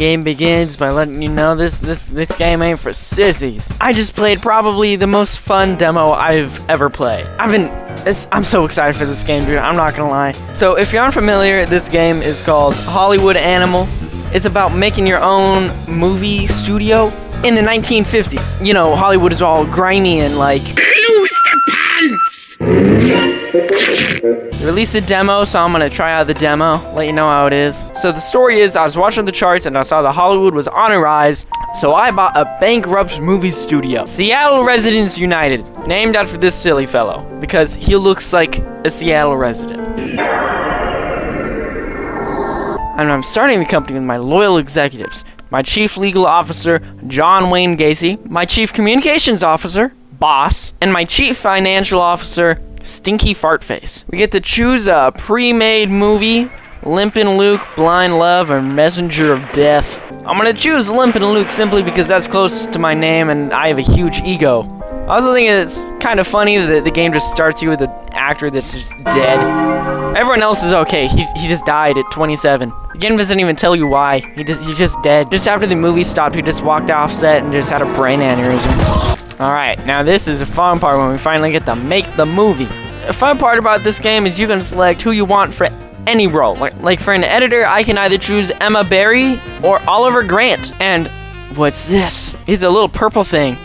game begins by letting you know this game ain't for sissies. I just played probably the most fun demo I've ever played. I'm so excited for this game, dude. I'm not gonna lie. So if you're unfamiliar, this game is called Hollywood Animal. It's about making your own movie studio in the 1950s. You know, Hollywood is all grimy and like... Loose the pants! Release a demo, so I'm gonna try out the demo, let you know how it is. So the story is, I was watching the charts and I saw that Hollywood was on a rise, so I bought a bankrupt movie studio. Seattle Residents United, named after this silly fellow, because he looks like a Seattle resident. And I'm starting the company with my loyal executives. My chief legal officer, John Wayne Gacy, my chief communications officer, Boss, and my chief financial officer, Stinky Fartface. We get to choose a pre-made movie, Limpin' Luke, Blind Love, or Messenger of Death. I'm gonna choose Limpin' Luke simply because that's close to my name and I have a huge ego. I also think it's kind of funny that the game just starts you with an actor that's just dead. Everyone else is okay. He just died at 27. The game doesn't even tell you why. He's just dead. Just after the movie stopped, he just walked off set and just had a brain aneurysm. Alright, now this is the fun part when we finally get to make the movie. The fun part about this game is you can select who you want for any role. Like for an editor, I can either choose Emma Barry or Oliver Grant. And what's this? He's a little purple thing.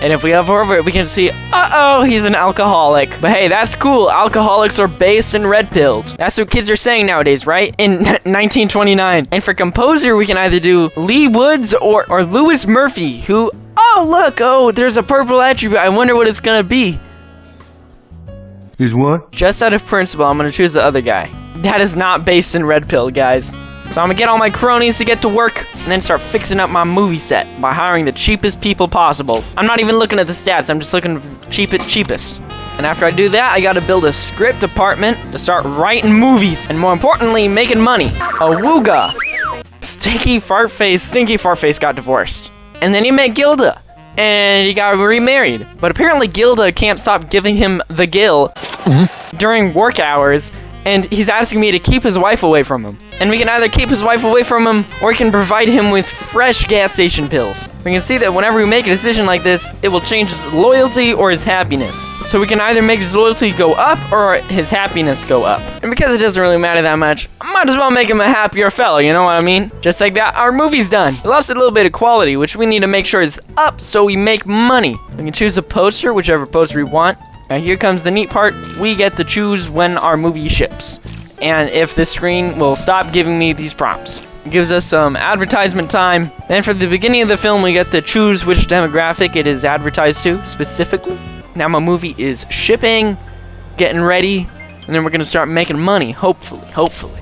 And if we hover over it, we can see, uh-oh, he's an alcoholic. But hey, that's cool. Alcoholics are based and red-pilled. That's what kids are saying nowadays, right? In 1929. And for composer, we can either do Lee Woods or Louis Murphy, who, oh, look, oh, there's a purple attribute. I wonder what it's gonna be. Is what? Just out of principle, I'm gonna choose the other guy. That is not based in red pill, guys. So I'm gonna get all my cronies to get to work and then start fixing up my movie set by hiring the cheapest people possible. I'm not even looking at the stats, I'm just looking cheapest. And after I do that, I gotta build a script department to start writing movies and more importantly, making money. Awooga! Stinky Fartface got divorced. And then he met Gilda. And he got remarried. But apparently Gilda can't stop giving him the gill during work hours. And he's asking me to keep his wife away from him. And we can either keep his wife away from him, or we can provide him with fresh gas station pills. We can see that whenever we make a decision like this, it will change his loyalty or his happiness. So we can either make his loyalty go up, or his happiness go up. And because it doesn't really matter that much, I might as well make him a happier fellow, you know what I mean? Just like that, our movie's done. We lost a little bit of quality, which we need to make sure is up so we make money. We can choose a poster, whichever poster we want. Now here comes the neat part, we get to choose when our movie ships. And if the screen will stop giving me these prompts. It gives us some advertisement time. Then for the beginning of the film, we get to choose which demographic it is advertised to, specifically. Now my movie is shipping, getting ready, and then we're gonna start making money, hopefully.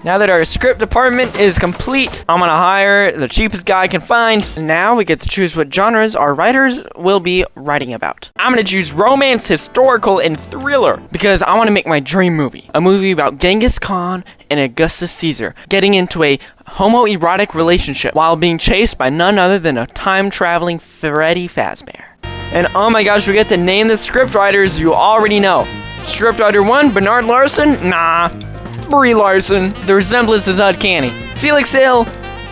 Now that our script department is complete, I'm gonna hire the cheapest guy I can find. And now we get to choose what genres our writers will be writing about. I'm gonna choose romance, historical, and thriller, because I wanna make my dream movie. A movie about Genghis Khan and Augustus Caesar getting into a homoerotic relationship while being chased by none other than a time-traveling Freddy Fazbear. And oh my gosh, we get to name the scriptwriters you already know. Scriptwriter 1, Bernard Larson? Nah. Brie Larson. The resemblance is uncanny. Felix Hill?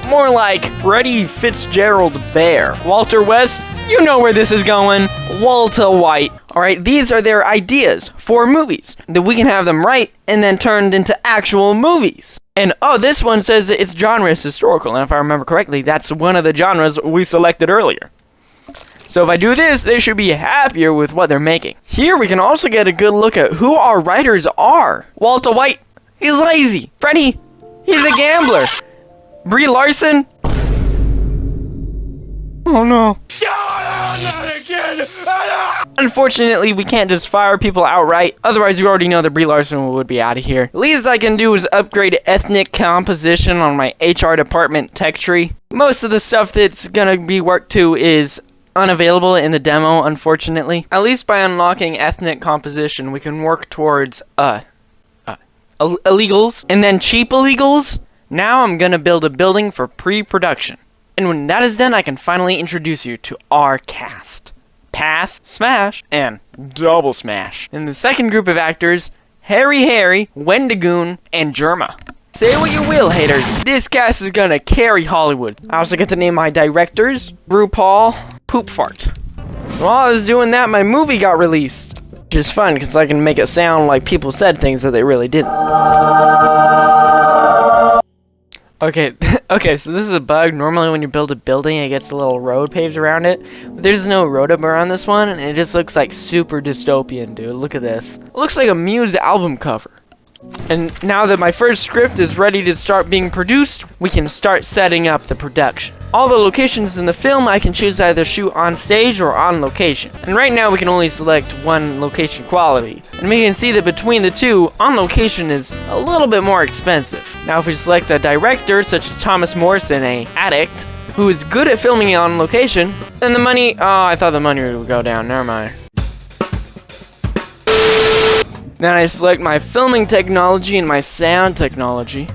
More like Freddie Fitzgerald Bear. Walter West? You know where this is going. Walter White. Alright, these are their ideas for movies. That we can have them write and then turned into actual movies. And oh, this one says that its genre is historical. And if I remember correctly, that's one of the genres we selected earlier. So if I do this, they should be happier with what they're making. Here we can also get a good look at who our writers are. Walter White, he's lazy. Freddie, he's a gambler. Brie Larson. Oh no. Unfortunately, we can't just fire people outright. Otherwise, you already know that Brie Larson would be out of here. The least I can do is upgrade ethnic composition on my HR department tech tree. Most of the stuff that's gonna be worked to is unavailable in the demo, unfortunately. At least by unlocking ethnic composition, we can work towards illegals, and then cheap illegals. Now I'm gonna build a building for pre-production. And when that is done, I can finally introduce you to our cast. Pass, Smash, and Double Smash. In the second group of actors, Harry, Wendigoon, and Germa. Say what you will, haters. This cast is gonna carry Hollywood. I also get to name my directors, RuPaul, Poop Fart. While I was doing that, my movie got released. Which is fun, because I can make it sound like people said things that they really didn't. Okay, okay, so this is a bug. Normally when you build a building, it gets a little road paved around it. But there's no road up around this one, and it just looks like super dystopian, dude. Look at this. It looks like a Muse album cover. And now that my first script is ready to start being produced, we can start setting up the production. All the locations in the film I can choose to either shoot on stage or on location. And right now we can only select one location quality. And we can see that between the two, on location is a little bit more expensive. Now if we select a director such as Thomas Morrison, a addict, who is good at filming on location, then the money, oh, I thought the money would go down, never mind. Then I select my filming technology and my sound technology,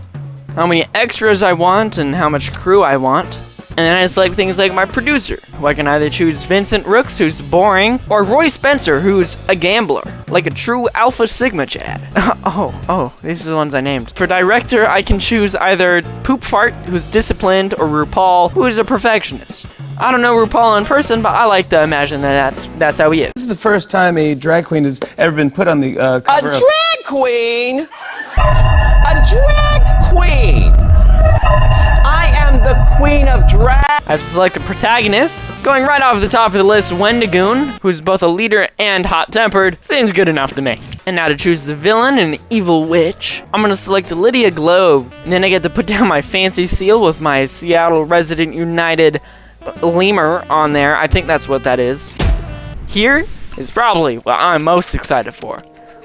how many extras I want and how much crew I want. And then I select things like my producer, who I can either choose Vincent Rooks, who's boring, or Roy Spencer, who's a gambler, like a true Alpha Sigma Chad. oh, these are the ones I named. For director, I can choose either Poop Fart, who's disciplined, or RuPaul, who is a perfectionist. I don't know RuPaul in person, but I like to imagine that that's how he is. This is the first time a drag queen has ever been put on the cover of... A drag queen? A drag queen? I am the queen of drag. I've selected protagonist. Going right off the top of the list, Wendigoon, who's both a leader and hot-tempered, seems good enough to me. And now to choose the villain and the evil witch, I'm gonna select Lydia Globe, and then I get to put down my fancy seal with my Seattle Resident United lemur on there. I think that's what that is. Here is probably what I'm most excited for.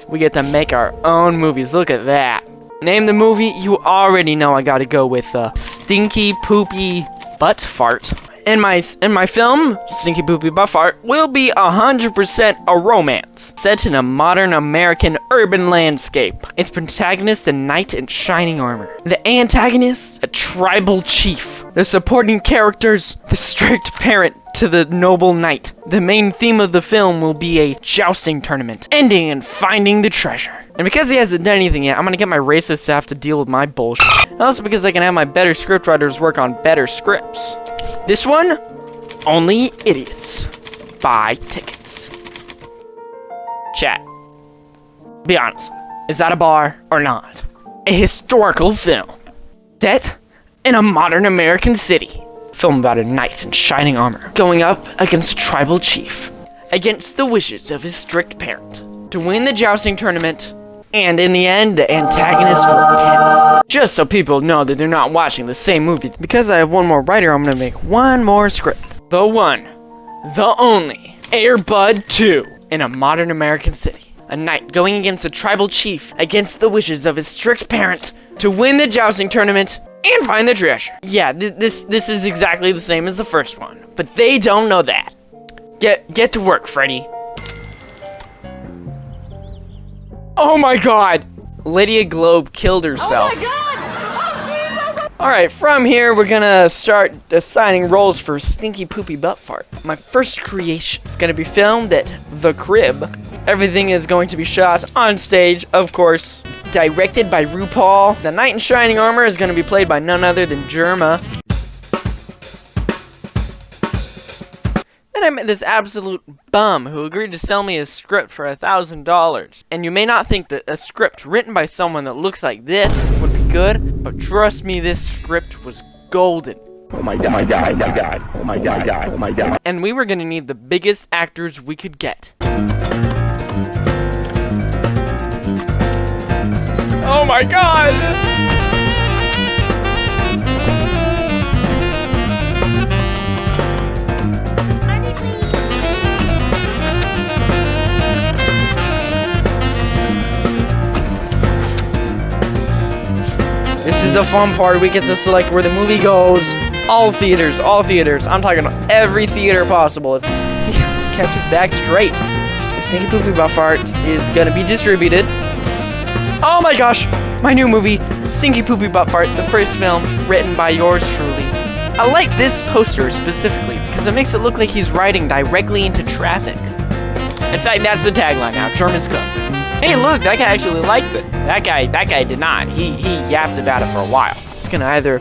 We get to make our own movies. Look at that. Name the movie, you already know I gotta go with Stinky Poopy Butt Fart. In my film, Stinky Poopy Butt Fart will be 100% a romance set in a modern American urban landscape. Its protagonist, a knight in shining armor. The antagonist, a tribal chief. The supporting characters, the strict parent to the noble knight. The main theme of the film will be a jousting tournament, ending in finding the treasure. And because he hasn't done anything yet, I'm gonna get my racist staff to deal with my bullshit. And also because I can have my better scriptwriters work on better scripts. This one, Only Idiots. Buy tickets. Chat. Be honest, is that a bar or not? A historical film. Set in a modern American city. Film about a knight in shining armor going up against a tribal chief, against the wishes of his strict parent, to win the jousting tournament, and in the end, the antagonist repents. Just so people know that they're not watching the same movie. Because I have one more writer, I'm gonna make one more script. The one, the only, Air Bud 2, in a modern American city. A knight going against a tribal chief, against the wishes of his strict parent, to win the jousting tournament, and find the treasure. Yeah, this is exactly the same as the first one, but they don't know that. Get to work, Freddy. Oh my god! Lydia Globe killed herself. Oh my god! Alright, from here we're gonna start assigning roles for Stinky Poopy Butt Fart. My first creation is gonna be filmed at The Crib. Everything is going to be shot on stage, of course. Directed by RuPaul. The knight in shining armor is going to be played by none other than Germa. Then I met this absolute bum who agreed to sell me a script for $1,000. And you may not think that a script written by someone that looks like this would be good, but trust me, this script was golden. Oh my god, oh my god, oh my god, oh my god, oh my god. And we were going to need the biggest actors we could get. Oh my god! This is the fun part. We get to select where the movie goes. All theaters, all theaters. I'm talking every theater possible. He kept his back straight. The Stinky Poopy Butt Fart is gonna be distributed. Oh my gosh, my new movie, Stinky Poopy Butt Fart, the first film written by yours truly. I like this poster specifically because it makes it look like he's riding directly into traffic. In fact, that's the tagline now, Germa's cook. Hey, look, that guy actually liked it. That guy did not. He yapped about it for a while. It's gonna either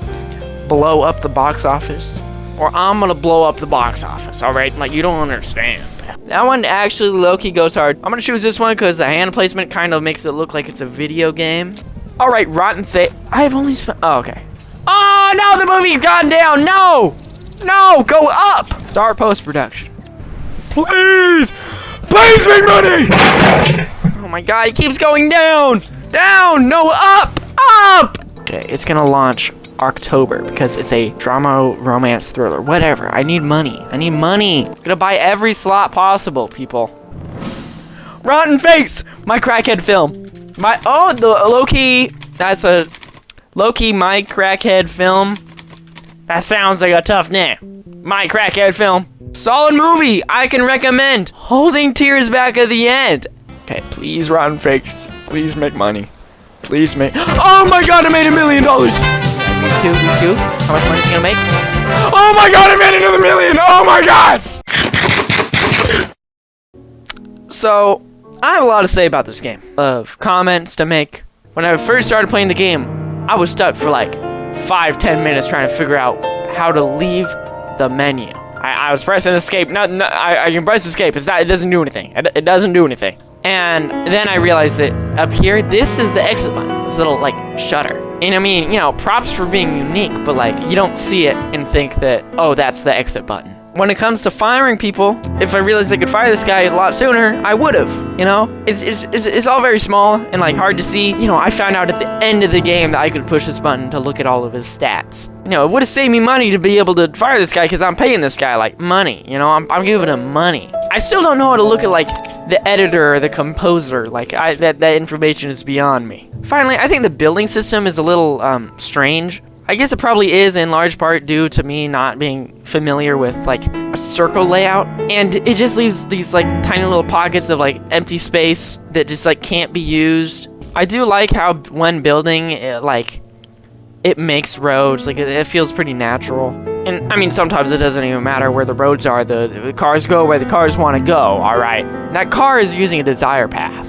blow up the box office, or I'm gonna blow up the box office, alright? Like, you don't understand. That one actually low-key goes hard. I'm gonna choose this one because the hand placement kind of makes it look like it's a video game. Alright, Rotten Fate. I have only spent. Oh, okay. Oh, no, the movie's gone down. No! No, go up! Start post-production. Please! Please make money! Oh my god, it keeps going down! Down! No, up! Up! Okay, it's gonna launch October because it's a drama, romance, thriller, whatever. I need money. I need money. I'm gonna buy every slot possible, people. Rotten Face! My crackhead film. The low-key, that's a low-key my crackhead film. That sounds like a tough name. My crackhead film. Solid movie I can recommend. Holding tears back at the end. Okay, please, Rotten Fakes. Please make money. Please make. Oh my god, I made $1 million! Me too. How much money is it gonna make? Oh my god, I made another $1 million! Oh my god! So, I have a lot to say about this game. Of comments to make. When I first started playing the game, I was stuck for like 5-10 minutes trying to figure out how to leave the menu. I was pressing escape. I can press escape. It doesn't do anything. It doesn't do anything. And then I realized that up here, this is the exit button. This little, like, shutter. And I mean, you know, props for being unique, but, like, you don't see it and think that, oh, that's the exit button. When it comes to firing people, if I realized I could fire this guy a lot sooner, I would've, you know? It's all very small and, like, hard to see. You know, I found out at the end of the game that I could push this button to look at all of his stats. You know, it would've saved me money to be able to fire this guy because I'm paying this guy, like, money. You know, I'm giving him money. I still don't know how to look at, like, the editor or the composer. Like, that information is beyond me. Finally, I think the building system is a little, strange. I guess it probably is in large part due to me not being familiar with, like, a circle layout. And it just leaves these, like, tiny little pockets of, like, empty space that just, like, can't be used. I do like how when building, it makes roads. Like, it feels pretty natural. And, I mean, sometimes it doesn't even matter where the roads are. The cars go where the cars want to go, alright? That car is using a desire path.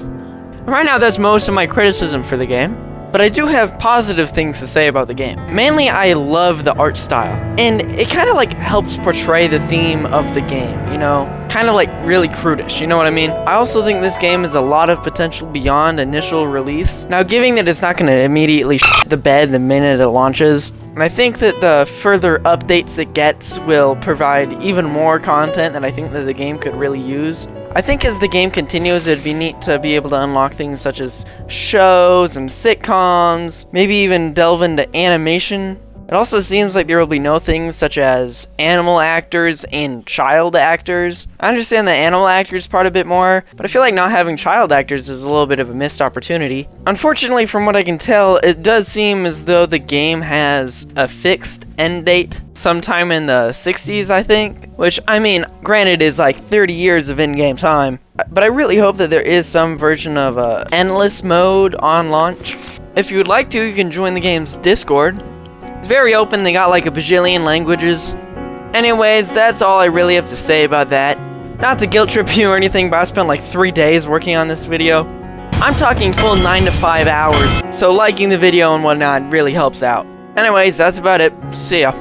Right now, that's most of my criticism for the game. But I do have positive things to say about the game. Mainly, I love the art style. And it kind of, like, helps portray the theme of the game, you know? Kind of, like, really crudish, you know what I mean? I also think this game has a lot of potential beyond initial release. Now, given that it's not going to immediately shit the bed the minute it launches, and I think that the further updates it gets will provide even more content that I think that the game could really use. I think as the game continues, it'd be neat to be able to unlock things such as shows and sitcoms, maybe even delve into animation. It also seems like there will be no things such as animal actors and child actors. I understand the animal actors part a bit more, but I feel like not having child actors is a little bit of a missed opportunity. Unfortunately, from what I can tell, it does seem as though the game has a fixed end date sometime in the 60s, I think. Which, I mean, granted is like 30 years of in-game time, but I really hope that there is some version of endless mode on launch. If you would like to, you can join the game's Discord. It's very open, they got like a bajillion languages. Anyways, that's all I really have to say about that. Not to guilt trip you or anything, but I spent like 3 days working on this video. I'm talking full 9 to 5 hours, so liking the video and whatnot really helps out. Anyways, that's about it. See ya.